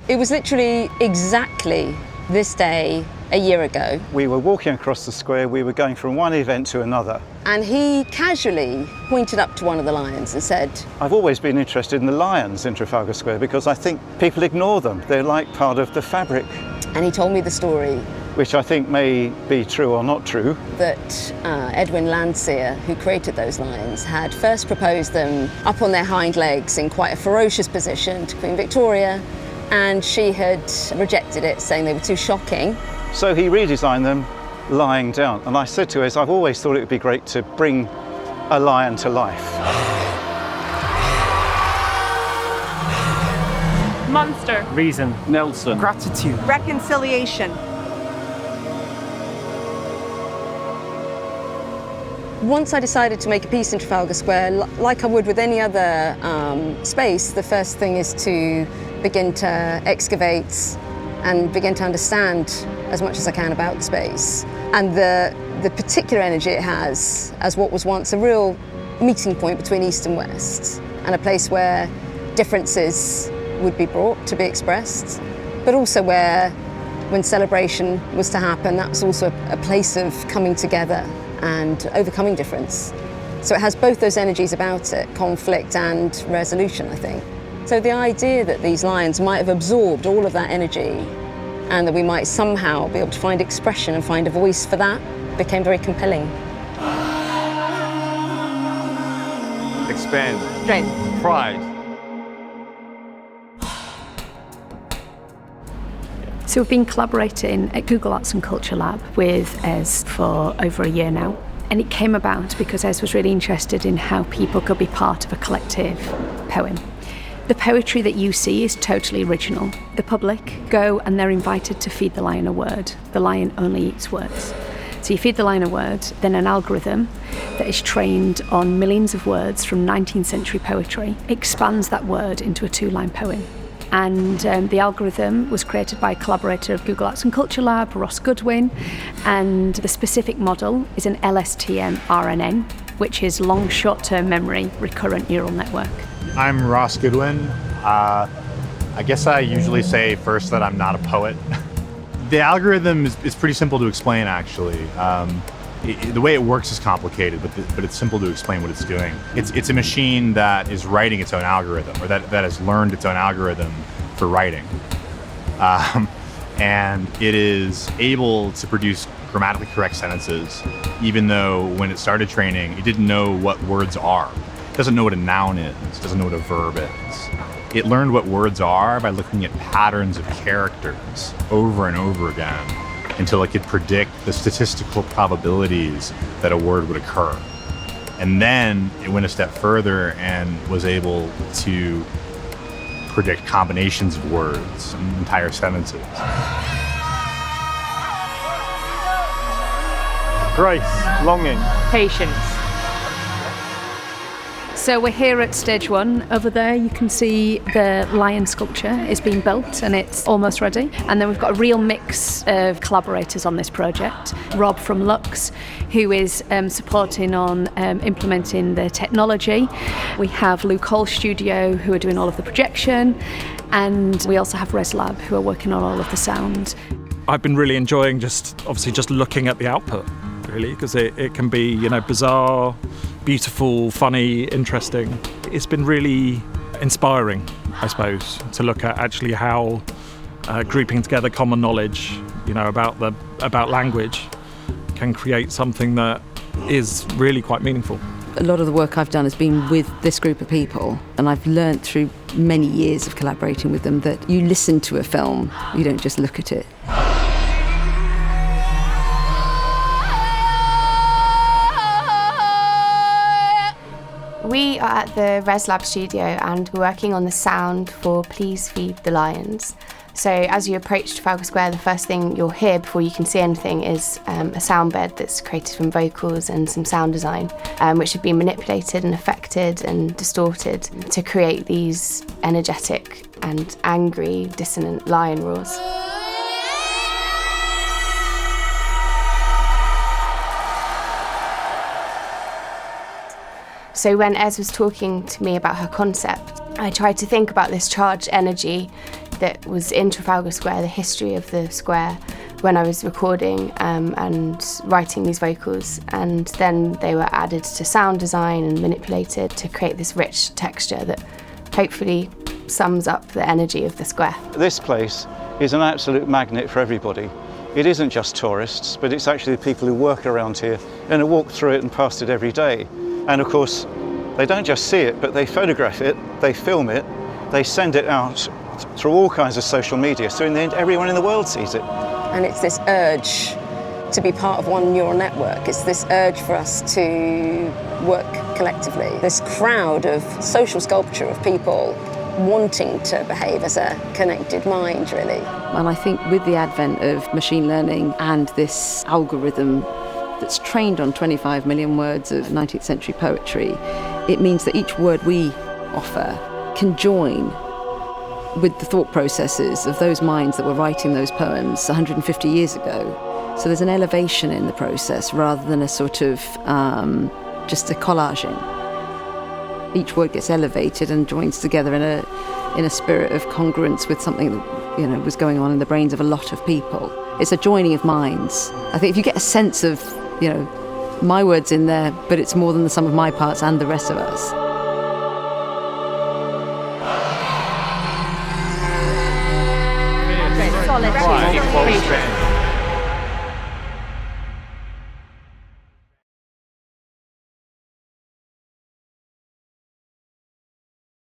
It was literally exactly this day a year ago. We were walking across the square, we were going from one event to another. And he casually pointed up to one of the lions and said, I've always been interested in the lions in Trafalgar Square because I think people ignore them. They're like part of the fabric. And he told me the story. Which I think may be true or not true. That Edwin Landseer, who created those lions, had first proposed them up on their hind legs in quite a ferocious position to Queen Victoria, and she had rejected it, saying they were too shocking. So he redesigned them lying down. And I said to her, I've always thought it would be great to bring a lion to life. Monster. Reason. Nelson. Gratitude. Reconciliation. Once I decided to make a piece in Trafalgar Square, like I would with any other space, the first thing is to begin to excavate and begin to understand as much as I can about the space. And the particular energy it has as what was once a real meeting point between East and West, and a place where differences would be brought to be expressed, but also where, when celebration was to happen, that was also a place of coming together and overcoming difference. So it has both those energies about it, conflict and resolution, I think. So the idea that these lions might have absorbed all of that energy and that we might somehow be able to find expression and find a voice for that became very compelling. Expand. Strength. Pride. So we've been collaborating at Google Arts and Culture Lab with Es for over a year now. And it came about because Es was really interested in how people could be part of a collective poem. The poetry that you see is totally original. The public go and they're invited to feed the lion a word. The lion only eats words. So you feed the lion a word, then an algorithm that is trained on millions of words from 19th century poetry expands that word into a 2-line poem. And the algorithm was created by a collaborator of Google Arts and Culture Lab, Ross Goodwin, and the specific model is an LSTM-RNN, which is long short-term memory recurrent neural network. I'm Ross Goodwin. I guess I usually say first that I'm not a poet. The algorithm is pretty simple to explain, actually. The way it works is complicated, but it's simple to explain what it's doing. It's a machine that is writing its own algorithm, or that has learned its own algorithm for writing. And it is able to produce grammatically correct sentences, even though when it started training, it didn't know what words are. It doesn't know what a noun is, it doesn't know what a verb is. It learned what words are by looking at patterns of characters over and over again, until it could predict the statistical probabilities that a word would occur. And then it went a step further and was able to predict combinations of words and entire sentences. Grace. Longing. Patience. So we're here at stage 1. Over there you can see the lion sculpture is being built and it's almost ready. And then we've got a real mix of collaborators on this project. Rob from Lux, who is supporting on implementing the technology. We have Luke Hall Studio, who are doing all of the projection. And we also have res.lab, who are working on all of the sound. I've been really enjoying just looking at the output, really, because it can be, bizarre, beautiful, funny, interesting. It's been really inspiring, I suppose, to look at actually how grouping together common knowledge, about language can create something that is really quite meaningful. A lot of the work I've done has been with this group of people, and I've learnt through many years of collaborating with them that you listen to a film, you don't just look at it. We are at the res.lab studio and we're working on the sound for Please Feed the Lions. So as you approach Trafalgar Square, the first thing you'll hear before you can see anything is a sound bed that's created from vocals and some sound design, which have been manipulated and affected and distorted to create these energetic and angry, dissonant lion roars. So when Ez was talking to me about her concept, I tried to think about this charged energy that was in Trafalgar Square, the history of the square, when I was recording and writing these vocals, and then they were added to sound design and manipulated to create this rich texture that hopefully sums up the energy of the square. This place is an absolute magnet for everybody. It isn't just tourists, but it's actually the people who work around here and who walk through it and past it every day. And of course, they don't just see it, but they photograph it, they film it, they send it out through all kinds of social media. So in the end, everyone in the world sees it. And it's this urge to be part of one neural network. It's this urge for us to work collectively. This crowd of social sculpture of people wanting to behave as a connected mind, really. And I think with the advent of machine learning and this algorithm that's trained on 25 million words of 19th century poetry, it means that each word we offer can join with the thought processes of those minds that were writing those poems 150 years ago. So there's an elevation in the process rather than a sort of just a collaging. Each word gets elevated and joins together in a spirit of congruence with something that was going on in the brains of a lot of people. It's a joining of minds. I think if you get a sense of my words in there, but it's more than the sum of my parts and the rest of us. Solid.